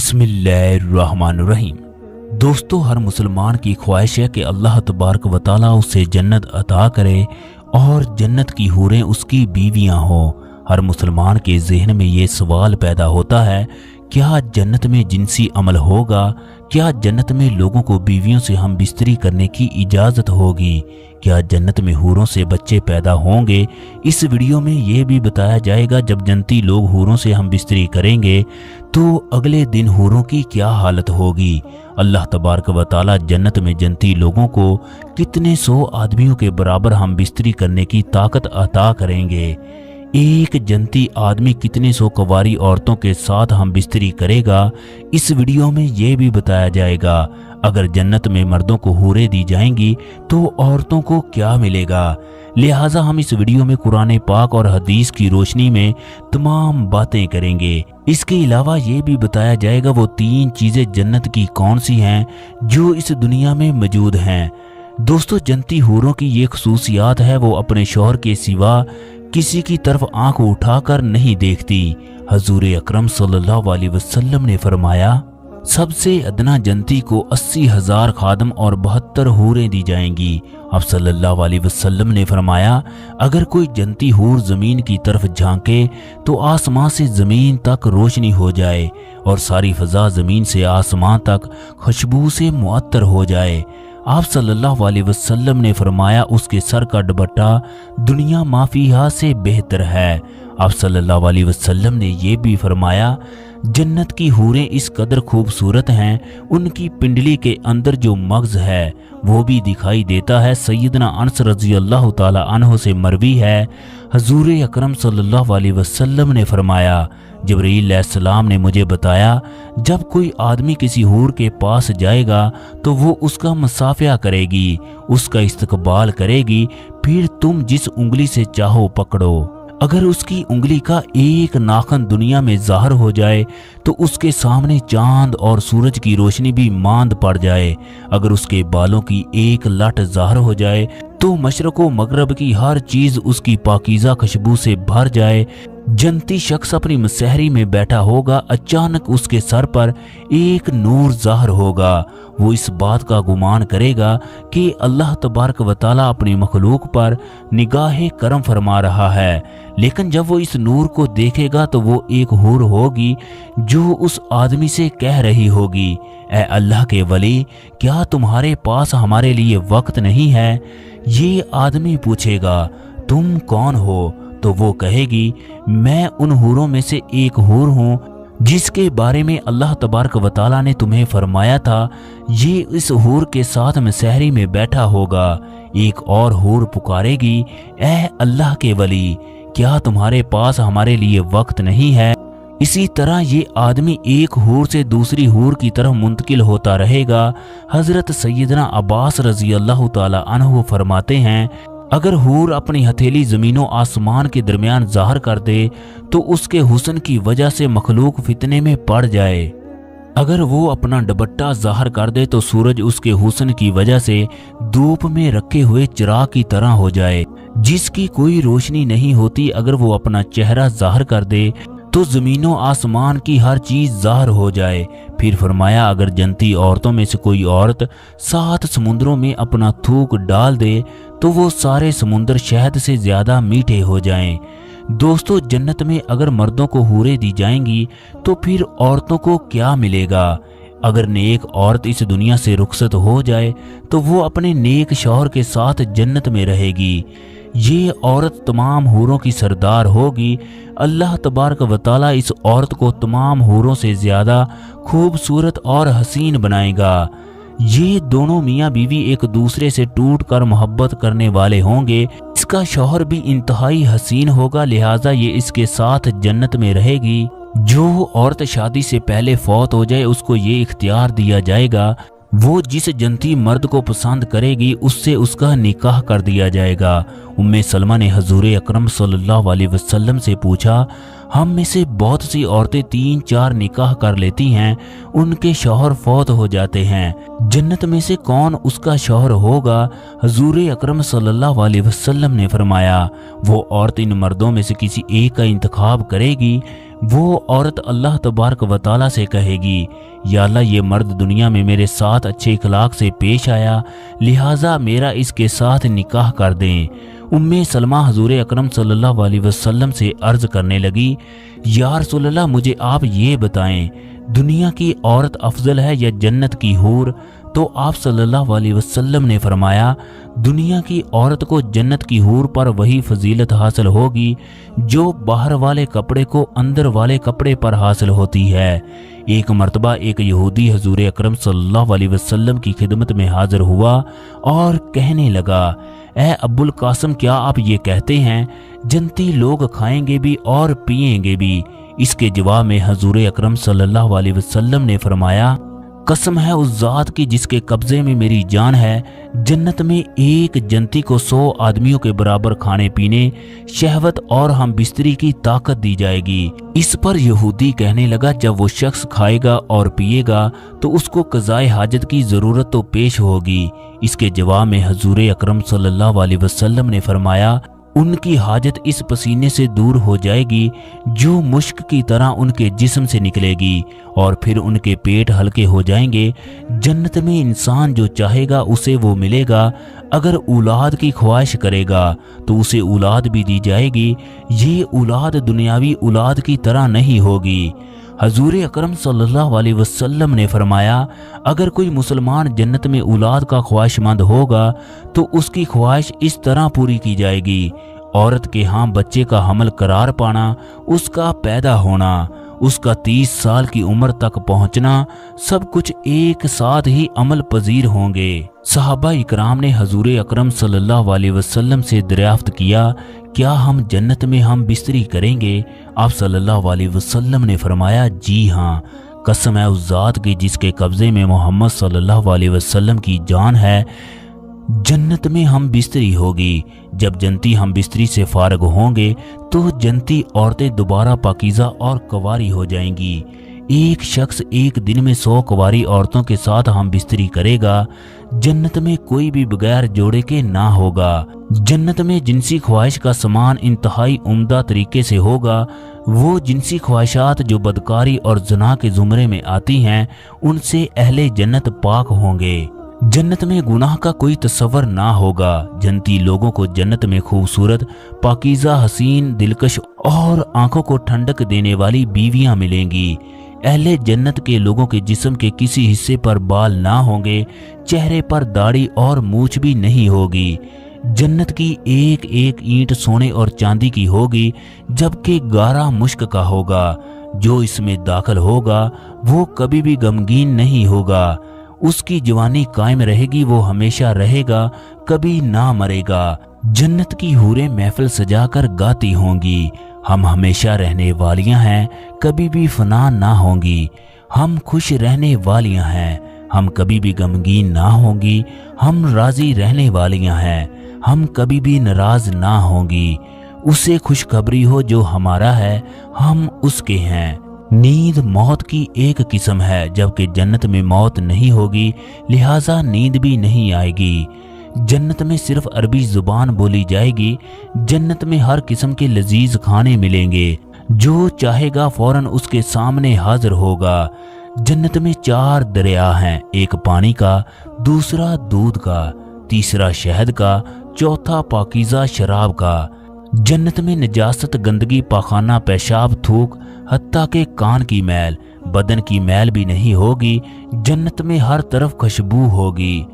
बिस्मिल्लाहिर्रहमानिर्रहीम। दोस्तों, हर मुसलमान की ख्वाहिश है कि अल्लाह तबारक व तआला उसे जन्नत अता करे और जन्नत की हूरें उसकी बीवियां हों। हर मुसलमान के जहन में ये सवाल पैदा होता है, क्या जन्नत में जिनसी अमल होगा? क्या जन्नत में लोगों को बीवियों से हम बिस्तरी करने की इजाज़त होगी? क्या जन्नत में हूरों से बच्चे पैदा होंगे? इस वीडियो में ये भी बताया जाएगा, जब जन्नती लोग हूरों से हम बिस्तरी करेंगे तो अगले दिन हूरों की क्या हालत होगी। अल्लाह तबारक व तआला जन्नत में जन्नती लोगों को कितने सौ आदमियों के बराबर हम बिस्तरी करने की ताकत अता करेंगे। एक जन्नती आदमी कितने सौ कुंवारी औरतों के साथ हम बिस्तरी करेगा, इस वीडियो में ये भी बताया जाएगा। अगर जन्नत में मर्दों को हूरें दी जाएंगी तो औरतों को क्या मिलेगा। लिहाजा हम इस वीडियो में कुरान पाक और हदीस की रोशनी में तमाम बातें करेंगे। इसके अलावा ये भी बताया जाएगा वो 3 चीजें जन्नत की कौन सी हैं जो इस दुनिया में मौजूद हैं। दोस्तों, जन्नती हूरों की ये खसूसियात है, वो अपने शौहर के सिवा किसी की तरफ आंख उठाकर नहीं देखती। हजूर अकरम सल्लल्लाहु अलैहि वसल्लम ने फरमाया, सबसे अदना जन्नती को 80,000 खादम और 72 हूरें दी जाएंगी। अब सल्लल्लाहु अलैहि वसल्लम ने फरमाया, अगर कोई जन्नती हूर जमीन की तरफ झांके तो आसमां से जमीन तक रोशनी हो जाए और सारी फजा जमीन से आसमां तक खुशबू से मुअत्तर हो जाए। आप सल्लल्लाहु अलैहि वसल्लम ने फरमाया, उसके सर का दुपट्टा दुनिया माफिया से बेहतर है। आप सल्लल्लाहु अलैहि वसल्लम ने यह भी फरमाया, जन्नत की हूरें इस कदर खूबसूरत हैं, उनकी पिंडली के अंदर जो मगज है वो भी दिखाई देता है। सैयदना अनस रज़ी अल्लाह ताला अन्हु से मरवी है, हजूर अकरम सल्लल्लाहु अलैहि वसल्लम ने फरमाया, जिब्रील अलैहिस्सलाम ने मुझे बताया, जब कोई आदमी किसी हूर के पास जाएगा तो वो उसका मुसाफिया करेगी, उसका इस्तकबाल करेगी, फिर तुम जिस उंगली से चाहो पकड़ो। अगर उसकी उंगली का एक नाखन दुनिया में ज़ाहिर हो जाए तो उसके सामने चांद और सूरज की रोशनी भी मांद पड़ जाए। अगर उसके बालों की एक लट ज़ाहिर हो जाए तो मशरक़ व मगरब की हर चीज़ उसकी पाकीज़ा खुशबू से भर जाए। जन्नती शख्स अपनी मसहरी में बैठा होगा, अचानक उसके सर पर एक नूर ज़ाहिर होगा। वो इस बात का गुमान करेगा कि अल्लाह तबारक व तआला अपनी मखलूक पर निगाह करम फरमा रहा है। लेकिन जब वो इस नूर को देखेगा तो वो एक हूर होगी जो उस आदमी से कह रही होगी, ऐ अल्लाह के वली, क्या तुम्हारे पास हमारे लिए वक्त नहीं है? ये आदमी पूछेगा, तुम कौन हो? तो वो कहेगी, मैं उन हूरों में से एक हूर हूँ जिसके बारे में अल्लाह तबारक व तआला ने तुम्हें फरमाया था, ये इस हूर के साथ मसहरी में बैठा होगा। एक और हूर पुकारेगी, ऐ अल्लाह के वली, क्या तुम्हारे पास हमारे लिए वक्त नहीं है? इसी तरह ये आदमी एक हूर से दूसरी हूर की तरफ मुंतकिल होता रहेगा। हजरत सैयदना अब्बास रजी अल्लाह ताला अन्हु फरमाते हैं, अगर हूर अपनी हथेली जमीनों आसमान के दरमियान ज़ाहिर कर दे तो उसके हुस्न की वजह से मखलूक फितने में पड़ जाए। अगर वो अपना दुपट्टा ज़ाहिर कर दे तो सूरज उसके हुस्न की वजह से धूप में रखे हुए चिराग की तरह हो जाए जिसकी कोई रोशनी नहीं होती। अगर वो अपना चेहरा ज़ाहिर कर दे तो ज़मीनों आसमान की हर चीज़ ज़ाहिर हो जाए। फिर फरमाया, अगर जन्नती औरतों में से कोई औरत 7 समुद्रों में अपना थूक डाल दे तो वो सारे समुंदर शहद से ज़्यादा मीठे हो जाएं। दोस्तों, जन्नत में अगर मर्दों को हूरें दी जाएंगी तो फिर औरतों को क्या मिलेगा? अगर नेक औरत इस दुनिया से रुखसत हो जाए तो वो अपने नेक शौहर के साथ जन्नत में रहेगी। ये औरत तमाम हूरों की सरदार होगी। अल्लाह तबारक व तआला इस औरत को तमाम हूरों से ज़्यादा खूबसूरत और हसीन बनाएगा। ये दोनों मियाँ बीवी एक दूसरे से टूट कर मोहब्बत करने वाले होंगे। इसका शौहर भी इंतहाई हसीन होगा, लिहाजा ये इसके साथ जन्नत में रहेगी। जो औरत शादी से पहले फौत हो जाए उसको ये इख्तियार दिया जाएगा, वो जिस जन्नती मर्द को पसंद करेगी उससे उसका निकाह कर दिया जाएगा। उम्मे सलमा ने हजूर अकरम सल्लल्लाहु अलैहि वसल्लम से पूछा, हम में से बहुत सी औरतें 3-4 निकाह कर लेती हैं, उनके शौहर फौत हो जाते हैं, जन्नत में से कौन उसका शौहर होगा? हजूर अकरम सल्लल्लाहु अलैहि वसल्लम ने फरमाया, वो औरत इन मर्दों में से किसी एक का इंतखाब करेगी, वो औरत अल्लाह तबारक व तआला से कहेगी, या अल्लाह ये मर्द दुनिया में मेरे साथ अच्छे इखलाक से पेश आया, लिहाजा मेरा इसके साथ निकाह कर दें। उम्मे सलमा हजूर अकरम सल्लल्लाहु अलैहि वसल्लम से अर्ज करने लगी, या रसूलल्लाह मुझे आप ये बताएं, दुनिया की औरत अफजल है या जन्नत की हूर? तो आप सल्लल्लाहु अलैहि वसल्लम ने फरमाया, दुनिया की औरत को जन्नत की हूर पर वही फजीलत हासिल होगी जो बाहर वाले कपड़े को अंदर वाले कपड़े पर हासिल होती है। एक मर्तबा एक यहूदी हजूर अकरम सल्लल्लाहु अलैहि वसल्लम की खिदमत में हाजिर हुआ और कहने लगा, ए अब्बुल कासिम, क्या आप ये कहते हैं जन्नती लोग खाएंगे भी और पिएंगे भी? इसके जवाब में हजूर अकरम सल्लल्लाहु अलैहि वसल्लम ने फरमाया, कसम है उस जात की जिसके कब्जे में मेरी जान है, जन्नत में एक जन्नती को 100 आदमियों के बराबर खाने पीने, शहवत और हम बिस्तरी की ताकत दी जाएगी। इस पर यहूदी कहने लगा, जब वो शख्स खाएगा और पिएगा तो उसको कज़ाए हाजत की ज़रूरत तो पेश होगी। इसके जवाब में हजूर अकरम सल्लल्लाहु अलैहि वसल्लम ने फरमाया, उनकी हाजत इस पसीने से दूर हो जाएगी जो मुश्क की तरह उनके जिस्म से निकलेगी और फिर उनके पेट हल्के हो जाएंगे। जन्नत में इंसान जो चाहेगा उसे वो मिलेगा। अगर औलाद की ख्वाहिश करेगा तो उसे औलाद भी दी जाएगी। ये औलाद दुनियावी औलाद की तरह नहीं होगी। हजूर अकरम सल्लल्लाहु अलैहि वसल्लम ने फरमाया, अगर कोई मुसलमान जन्नत में औलाद का ख्वाहिशमंद होगा तो उसकी ख्वाहिश इस तरह पूरी की जाएगी। औरत के यहाँ बच्चे का हमल करार पाना, उसका पैदा होना, उसका 30 साल की उम्र तक पहुंचना, सब कुछ एक साथ ही अमल पजीर होंगे। सहाबा इकराम ने हजूर अकरम सल्लल्लाहु अलैहि वसल्लम से दरियाफ्त किया, क्या हम जन्नत में हम बिस्तरी करेंगे? आप सल्लल्लाहु अलैहि वसल्लम ने फरमाया, जी हाँ, कसम है उस जात की जिसके कब्जे में मोहम्मद सल्लल्लाहु अलैहि वसल्लम की जान है, जन्नत में हम बिस्तरी होगी। जब जन्नती हम बिस्तरी से फारग होंगे तो जन्नती औरतें दोबारा पाकीज़ा और कवारी हो जाएंगी। एक शख्स एक दिन में 100 कुंवारी औरतों के साथ हम बिस्तरी करेगा। जन्नत में कोई भी बगैर जोड़े के ना होगा। जन्नत में जिनसी ख्वाहिश का सामान इंतहाई उम्दा तरीके से होगा। वो जिनसी ख्वाहिशात जो बदकारी और ज़ना के ज़ुमरे में आती हैं, उनसे अहले जन्नत पाक होंगे। जन्नत में गुनाह का कोई तस्वर ना होगा। जन्नती लोगों को जन्नत में खूबसूरत, पाकीज़ा, हसीन, दिलकश और आंखों को ठंडक देने वाली बीवियां मिलेंगी। अहले जन्नत के लोगों के जिस्म के किसी हिस्से पर बाल ना होंगे, चेहरे पर दाढ़ी और मूछ भी नहीं होगी। जन्नत की एक एक ईंट सोने और चांदी की होगी, जबकि गारा मुश्क का होगा। जो इसमें दाखिल होगा वो कभी भी गमगीन नहीं होगा। उसकी जवानी कायम रहेगी, वो हमेशा रहेगा, कभी ना मरेगा। जन्नत की हूरें महफिल सजाकर गाती होंगी, हम हमेशा रहने वालियां हैं, कभी भी फना ना होंगी। हम खुश रहने वालियां हैं, हम कभी भी गमगीन ना होंगी। हम राजी रहने वालियां हैं, हम कभी भी नाराज ना होंगी। उसे खुशखबरी हो जो हमारा है, हम उसके हैं। नींद मौत की एक किस्म है, जबकि जन्नत में मौत नहीं होगी, लिहाजा नींद भी नहीं आएगी। जन्नत में सिर्फ अरबी जुबान बोली जाएगी। जन्नत में हर किस्म के लजीज खाने मिलेंगे, जो चाहेगा फौरन उसके सामने हाजिर होगा। जन्नत में 4 दरिया हैं, एक पानी का, दूसरा दूध का, तीसरा शहद का, चौथा पाकीज़ा शराब का। जन्नत में नजासत, गंदगी, पाखाना, पेशाब, थूक, हत्ता के कान की मैल, बदन की मैल भी नहीं होगी। जन्नत में हर तरफ खुशबू होगी।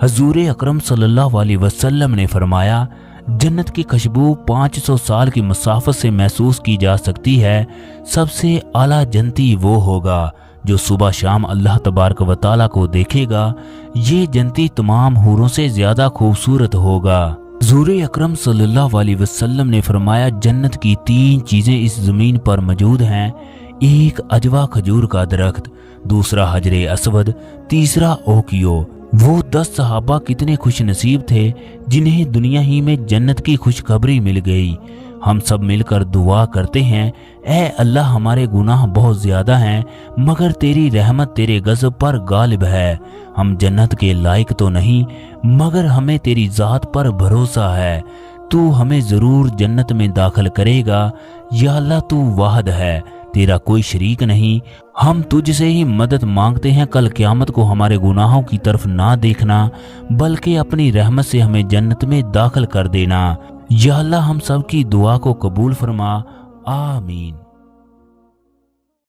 हजूर अकरम सल्लल्लाहु अलैहि वसल्लम ने फरमाया, जन्नत की खुशबू 500 साल की मसाफत से महसूस की जा सकती है। सबसे आला जन्नती वो होगा जो सुबह शाम अल्लाह तबारक व तआला को देखेगा। ये जन्नती तमाम हूरों से ज्यादा खूबसूरत होगा। हजूर अकरम सल्लल्लाहु अलैहि वसल्लम ने फरमाया, जन्नत की 3 चीजें इस जमीन पर मौजूद हैं। एक अजवा खजूर का दरख्त, दूसरा हजरे असवद, तीसरा ओकियो। वो 10 सहाबा कितने खुश नसीब थे जिन्हें दुनिया ही में जन्नत की खुशखबरी मिल गई। हम सब मिलकर दुआ करते हैं, ऐ अल्लाह, हमारे गुनाह बहुत ज्यादा हैं, मगर तेरी रहमत तेरे गज़ब पर गालिब है। हम जन्नत के लायक तो नहीं, मगर हमें तेरी ज़ात पर भरोसा है। तू हमें ज़रूर जन्नत में दाखिल करेगा। या अल्लाह, तू वाहद है, تیرا کوئی شریک نہیں۔ ہم تجھ سے ہی مدد مانگتے ہیں، کل قیامت کو ہمارے گناہوں کی طرف نہ دیکھنا بلکہ اپنی رحمت سے ہمیں جنت میں داخل کر دینا۔ یا اللہ ہم سب کی دعا کو قبول فرما، آمین۔